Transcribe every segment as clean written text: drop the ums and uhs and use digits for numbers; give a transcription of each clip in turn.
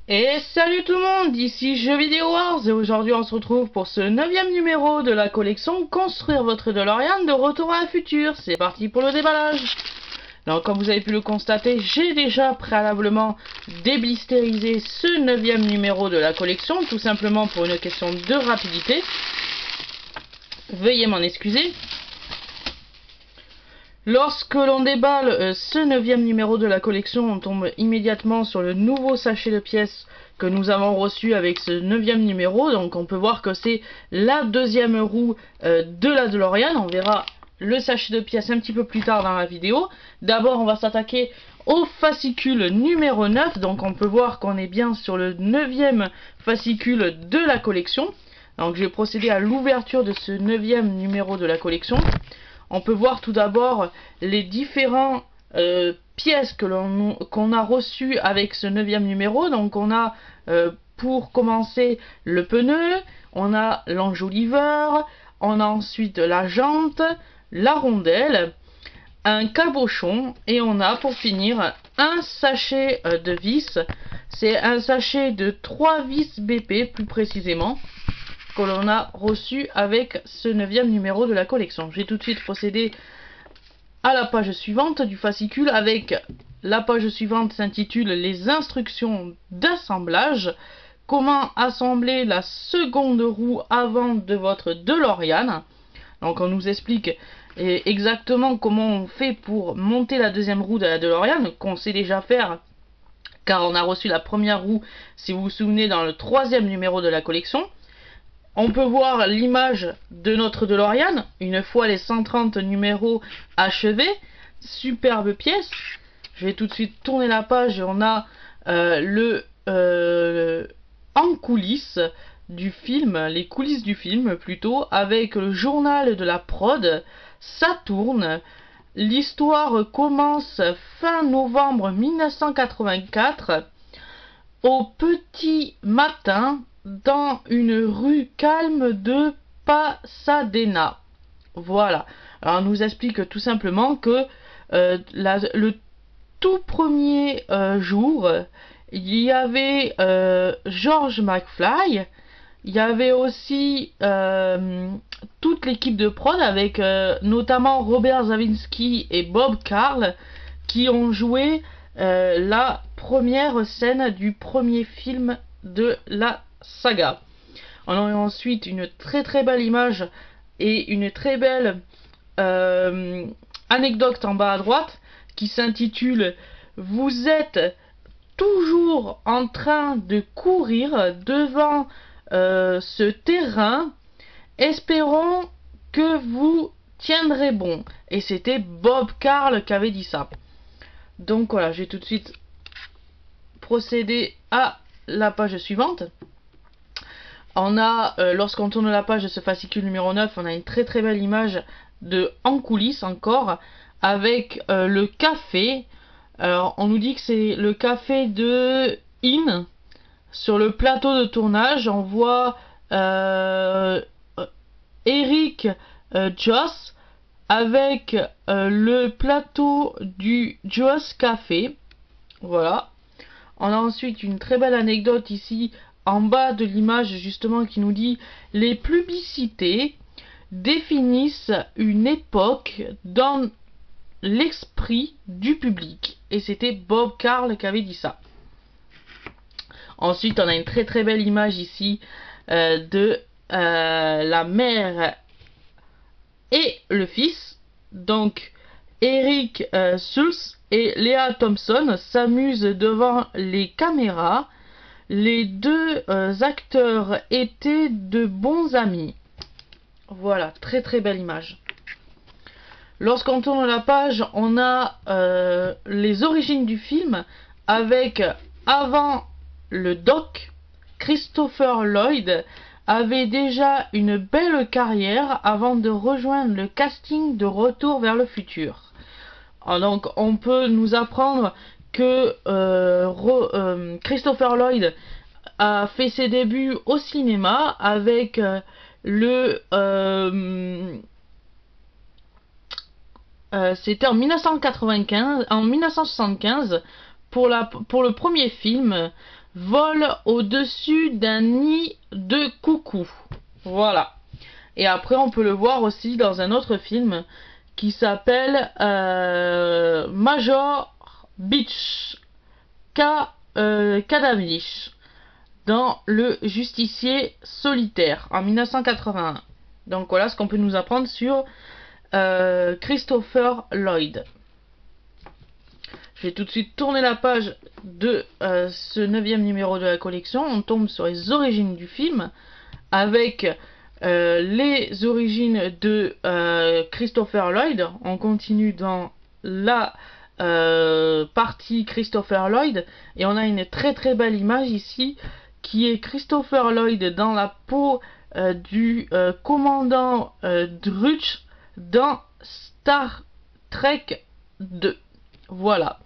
Et salut tout le monde, ici Jeux Vidéo Wars et aujourd'hui on se retrouve pour ce 9e numéro de la collection Construire votre DeLorean de Retour à un futur. C'est parti pour le déballage. Donc comme vous avez pu le constater, j'ai déjà préalablement déblisterisé ce 9e numéro de la collection, tout simplement pour une question de rapidité. Veuillez m'en excuser. Lorsque l'on déballe ce 9e numéro de la collection, on tombe immédiatement sur le nouveau sachet de pièces que nous avons reçu avec ce 9e numéro. Donc on peut voir que c'est la deuxième roue de la DeLorean. On verra le sachet de pièces un petit peu plus tard dans la vidéo. D'abord on va s'attaquer au fascicule numéro 9. Donc on peut voir qu'on est bien sur le 9e fascicule de la collection. Donc je vais procéder à l'ouverture de ce 9e numéro de la collection. On peut voir tout d'abord les différentes pièces qu'on a reçues avec ce 9e numéro. Donc on a pour commencer le pneu, on a l'enjoliveur, on a ensuite la jante, la rondelle, un cabochon et on a pour finir un sachet de vis. C'est un sachet de 3 vis BP plus précisément, que l'on a reçu avec ce 9e numéro de la collection. J'ai tout de suite procédé à la page suivante du fascicule. Avec la page suivante s'intitule les instructions d'assemblage. Comment assembler la seconde roue avant de votre DeLorean. Donc on nous explique exactement comment on fait pour monter la deuxième roue de la DeLorean, qu'on sait déjà faire car on a reçu la première roue, si vous vous souvenez, dans le 3e numéro de la collection. On peut voir l'image de notre DeLorean, une fois les 130 numéros achevés. Superbe pièce. Je vais tout de suite tourner la page et on a en coulisses du film, les coulisses du film plutôt, avec le journal de la prod. Ça tourne. L'histoire commence fin novembre 1984, au petit matin, dans une rue calme de Pasadena. Voilà. Alors on nous explique tout simplement que le tout premier jour, il y avait George McFly, il y avait aussi toute l'équipe de prod avec notamment Robert Zawinski et Bob Carl qui ont joué la première scène du premier film de la saga. On a ensuite une très belle image et une très belle anecdote en bas à droite qui s'intitule « Vous êtes toujours en train de courir devant ce terrain, espérons que vous tiendrez bon ». Et c'était Bob Carl qui avait dit ça. Donc voilà, j'ai tout de suite procédé à la page suivante. On a, lorsqu'on tourne la page de ce fascicule numéro 9, on a une très belle image de en coulisses encore, avec le café. Alors, on nous dit que c'est le café de In. Sur le plateau de tournage, on voit Eric Joss avec le plateau du Joss Café. Voilà. On a ensuite une très belle anecdote ici en bas de l'image justement qui nous dit « Les publicités définissent une époque dans l'esprit du public ». Et c'était Bob Carl qui avait dit ça. Ensuite, on a une très belle image ici de la mère et le fils. Donc, Eric Schultz et Lea Thompson s'amusent devant les caméras. Les deux acteurs étaient de bons amis. Voilà, très belle image. Lorsqu'on tourne la page, on a les origines du film avec, avant le doc, Christopher Lloyd avait déjà une belle carrière avant de rejoindre le casting de Retour vers le futur. Donc on peut nous apprendre que Christopher Lloyd a fait ses débuts au cinéma avec c'était en 1975, pour le premier film vole au-dessus d'un nid de coucou. Voilà. Et après, on peut le voir aussi dans un autre film qui s'appelle Major Beach Cavendish dans Le Justicier solitaire en 1981. Donc voilà ce qu'on peut nous apprendre sur Christopher Lloyd. Je vais tout de suite tourner la page de ce 9e numéro de la collection. On tombe sur les origines du film avec les origines de Christopher Lloyd. On continue dans la partie Christopher Lloyd et on a une très très belle image ici qui est Christopher Lloyd dans la peau du commandant Drutch dans Star Trek 2. Voilà.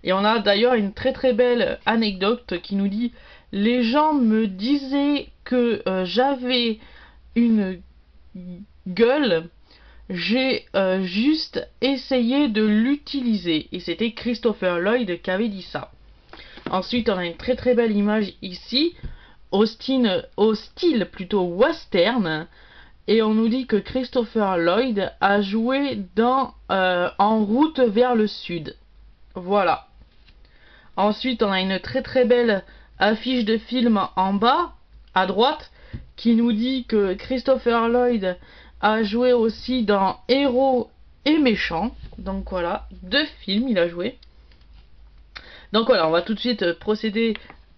Et on a d'ailleurs une très très belle anecdote qui nous dit: les gens me disaient que j'avais une gueule, j'ai juste essayé de l'utiliser. Et c'était Christopher Lloyd qui avait dit ça. Ensuite, on a une très très belle image ici, au style plutôt western. Et on nous dit que Christopher Lloyd a joué dans En route vers le sud. Voilà. Ensuite, on a une très très belle affiche de film en bas, à droite, qui nous dit que Christopher Lloyd a joué aussi dans Héros et Méchants. Donc voilà, 2 films il a joué. Donc voilà, on va tout de suite procéder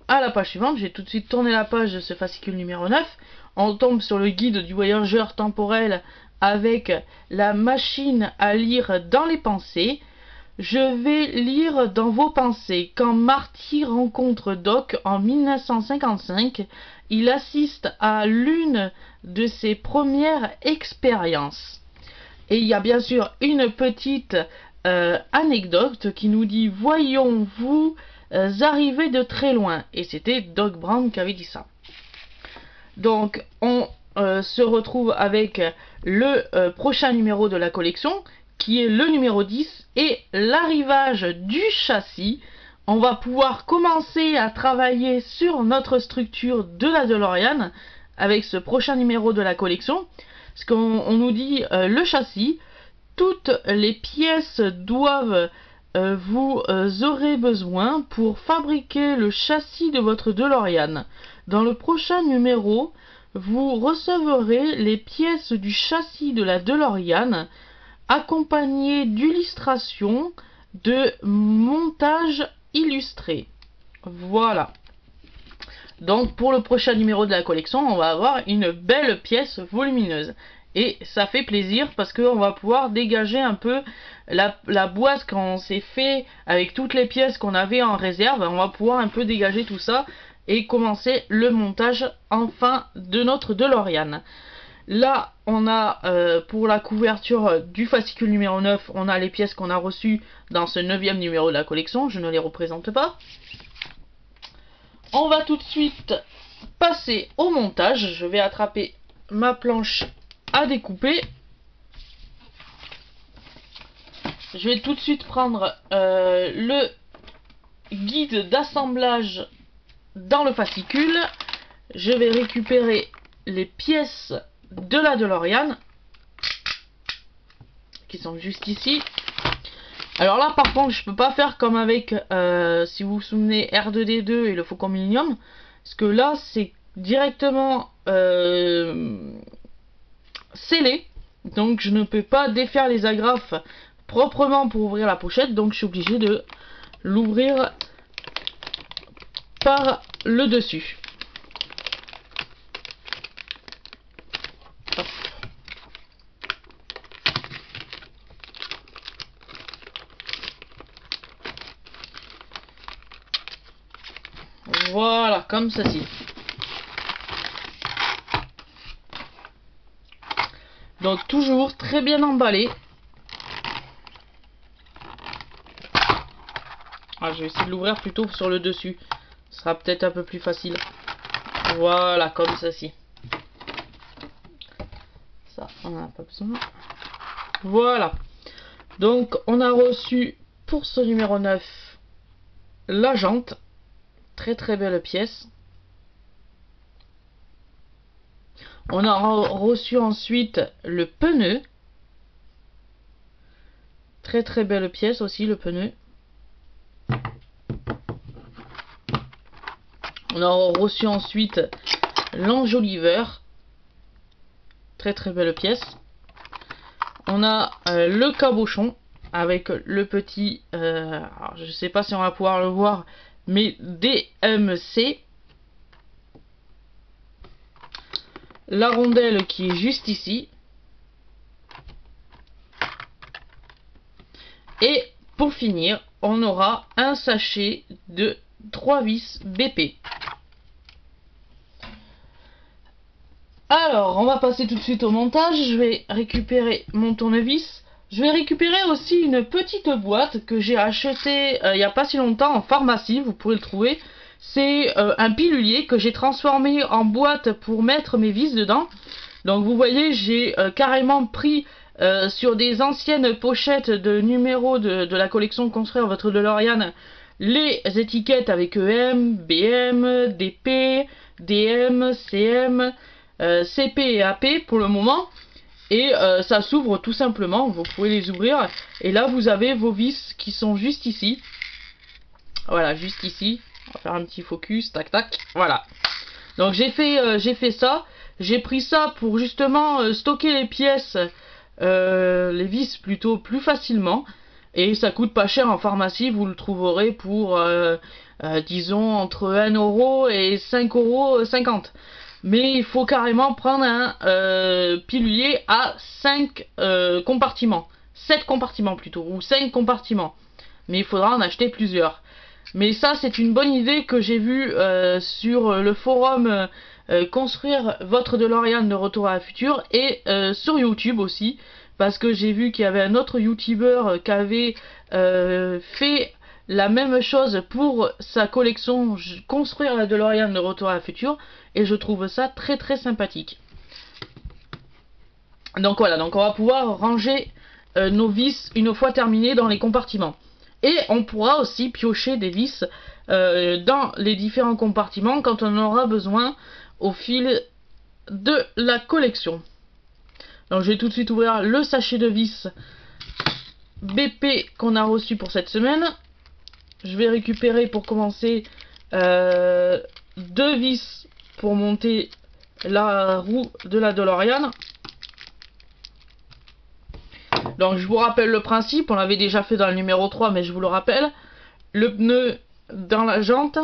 à la page suivante. J'ai tout de suite tourné la page de ce fascicule numéro 9. On tombe sur le guide du voyageur temporel avec la machine à lire dans les pensées. Je vais lire dans vos pensées. Quand Marty rencontre Doc en 1955, il assiste à l'une de ses premières expériences. Et il y a bien sûr une petite anecdote qui nous dit: voyons, vous arrivez de très loin. Et c'était Doc Brown qui avait dit ça. Donc on se retrouve avec le prochain numéro de la collection, qui est le numéro 10, et l'arrivage du châssis. On va pouvoir commencer à travailler sur notre structure de la DeLorean avec ce prochain numéro de la collection. Parce qu'on nous dit le châssis, toutes les pièces doivent vous aurez besoin pour fabriquer le châssis de votre DeLorean. Dans le prochain numéro, vous recevrez les pièces du châssis de la DeLorean accompagnées d'illustrations de montage illustré. Voilà. Donc pour le prochain numéro de la collection, on va avoir une belle pièce volumineuse. Et ça fait plaisir parce qu'on va pouvoir dégager un peu la boîte qu'on s'est fait avec toutes les pièces qu'on avait en réserve. On va pouvoir un peu dégager tout ça et commencer le montage enfin de notre DeLorean. Là, on a pour la couverture du fascicule numéro 9, on a les pièces qu'on a reçues dans ce 9e numéro de la collection. Je ne les représente pas. On va tout de suite passer au montage. Je vais attraper ma planche à découper. Je vais tout de suite prendre le guide d'assemblage dans le fascicule. Je vais récupérer les pièces de la DeLorean qui sont juste ici. Alors là par contre je peux pas faire comme avec si vous vous souvenez R2D2 et le Faucon Millenium, parce que là c'est directement scellé, donc je ne peux pas défaire les agrafes proprement pour ouvrir la pochette, donc je suis obligé de l'ouvrir par le dessus. Hop. Voilà, comme ceci. Donc toujours très bien emballé. Ah, je vais essayer de l'ouvrir plutôt sur le dessus. Ce sera peut-être un peu plus facile. Voilà, comme ceci. Ça, on n'en a pas besoin. Voilà. Donc, on a reçu pour ce numéro 9 la jante Très très belle pièce. On a reçu ensuite le pneu. Très très belle pièce aussi, le pneu. On a reçu ensuite l'enjoliveur. Très très belle pièce. On a le cabochon avec le petit, alors je sais pas si on va pouvoir le voir, mais DMC. La rondelle qui est juste ici. Et pour finir, on aura un sachet de 3 vis BP. Alors, on va passer tout de suite au montage. Je vais récupérer mon tournevis. Je vais récupérer aussi une petite boîte que j'ai achetée il n'y a pas si longtemps en pharmacie. Vous pouvez le trouver. C'est un pilulier que j'ai transformé en boîte pour mettre mes vis dedans. Donc vous voyez, j'ai carrément pris sur des anciennes pochettes de numéros de la collection Construire votre DeLorean les étiquettes avec EM, BM, DP, DM, CM, CP et AP pour le moment. Et ça s'ouvre tout simplement, vous pouvez les ouvrir. Et là vous avez vos vis qui sont juste ici. Voilà, juste ici. On va faire un petit focus, tac tac, voilà. Donc j'ai fait ça. J'ai pris ça pour justement stocker les pièces, les vis plutôt plus facilement. Et ça coûte pas cher en pharmacie, vous le trouverez pour disons entre 1 € et 5,50 €. Mais il faut carrément prendre un pilulier à 5 compartiments. 7 compartiments plutôt, ou 5 compartiments. Mais il faudra en acheter plusieurs. Mais ça, c'est une bonne idée que j'ai vue sur le forum Construire votre DeLorean de Retour à la Future et sur YouTube aussi. Parce que j'ai vu qu'il y avait un autre YouTuber qui avait fait la même chose pour sa collection Construire la DeLorean de Retour à la Future. Et je trouve ça très très sympathique. Donc voilà, donc on va pouvoir ranger nos vis une fois terminées dans les compartiments. Et on pourra aussi piocher des vis dans les différents compartiments quand on en aura besoin au fil de la collection. Donc je vais tout de suite ouvrir le sachet de vis BP qu'on a reçu pour cette semaine. Je vais récupérer pour commencer 2 vis pour monter la roue de la DeLorean. Donc je vous rappelle le principe, on l'avait déjà fait dans le numéro 3 mais je vous le rappelle. Le pneu dans la jante.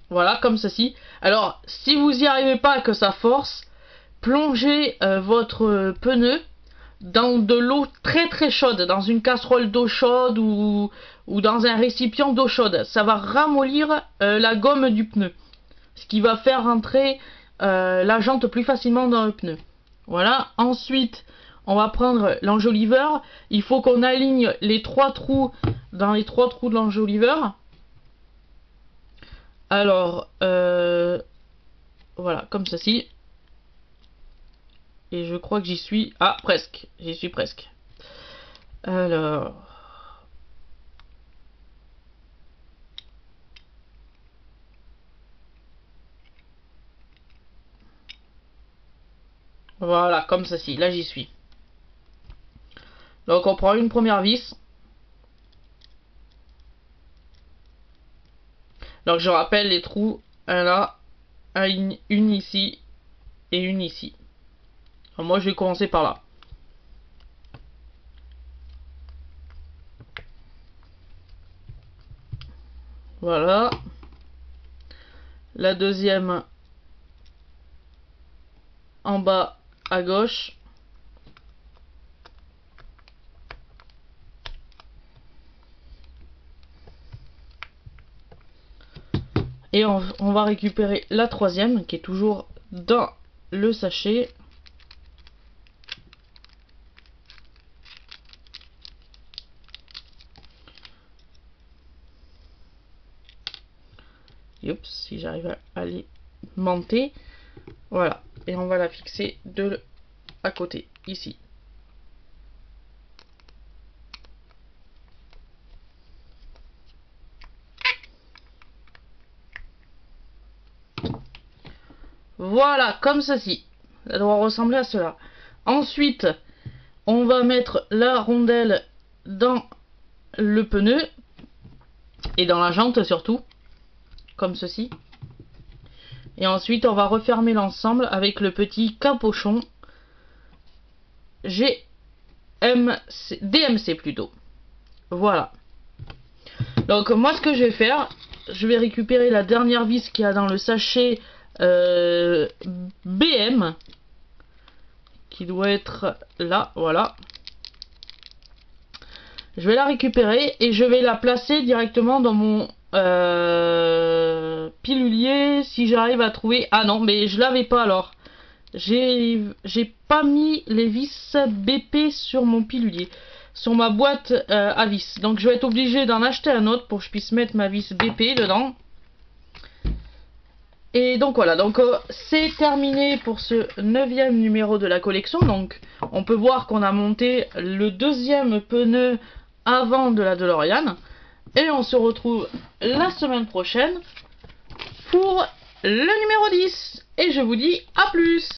Voilà, comme ceci. Alors, si vous n'y arrivez pas que ça force, plongez votre pneu dans de l'eau très très chaude, dans une casserole d'eau chaude ou dans un récipient d'eau chaude. Ça va ramollir la gomme du pneu, ce qui va faire rentrer la jante plus facilement dans le pneu. Voilà, ensuite on va prendre l'enjoliveur. Il faut qu'on aligne les 3 trous dans les 3 trous de l'enjoliveur. Alors, voilà, comme ceci. Et je crois que j'y suis. Ah, presque. J'y suis presque. Alors. Voilà, comme ceci. Là, j'y suis. Donc, on prend une première vis. Donc, je rappelle les trous. Un là, une ici et une ici. Alors, moi, je vais commencer par là. Voilà. La deuxième en bas à gauche. Et on va récupérer la troisième qui est toujours dans le sachet. Oups, si j'arrive à alimenter. Voilà. Et on va la fixer de à côté, ici. Voilà, comme ceci. Ça doit ressembler à cela. Ensuite, on va mettre la rondelle dans le pneu et dans la jante surtout, comme ceci. Et ensuite, on va refermer l'ensemble avec le petit capochon DMC plutôt. Voilà. Donc moi, ce que je vais faire, je vais récupérer la dernière vis qu'il y a dans le sachet BM, qui doit être là, voilà. Je vais la récupérer et je vais la placer directement dans mon pilulier, si j'arrive à trouver. Ah non, mais je l'avais pas alors. J'ai pas mis les vis BP sur mon pilulier, sur ma boîte à vis. Donc je vais être obligé d'en acheter un autre pour que je puisse mettre ma vis BP dedans. Et donc voilà, donc c'est terminé pour ce 9e numéro de la collection. Donc on peut voir qu'on a monté le 2e pneu avant de la DeLorean. Et on se retrouve la semaine prochaine pour le numéro 10. Et je vous dis à plus!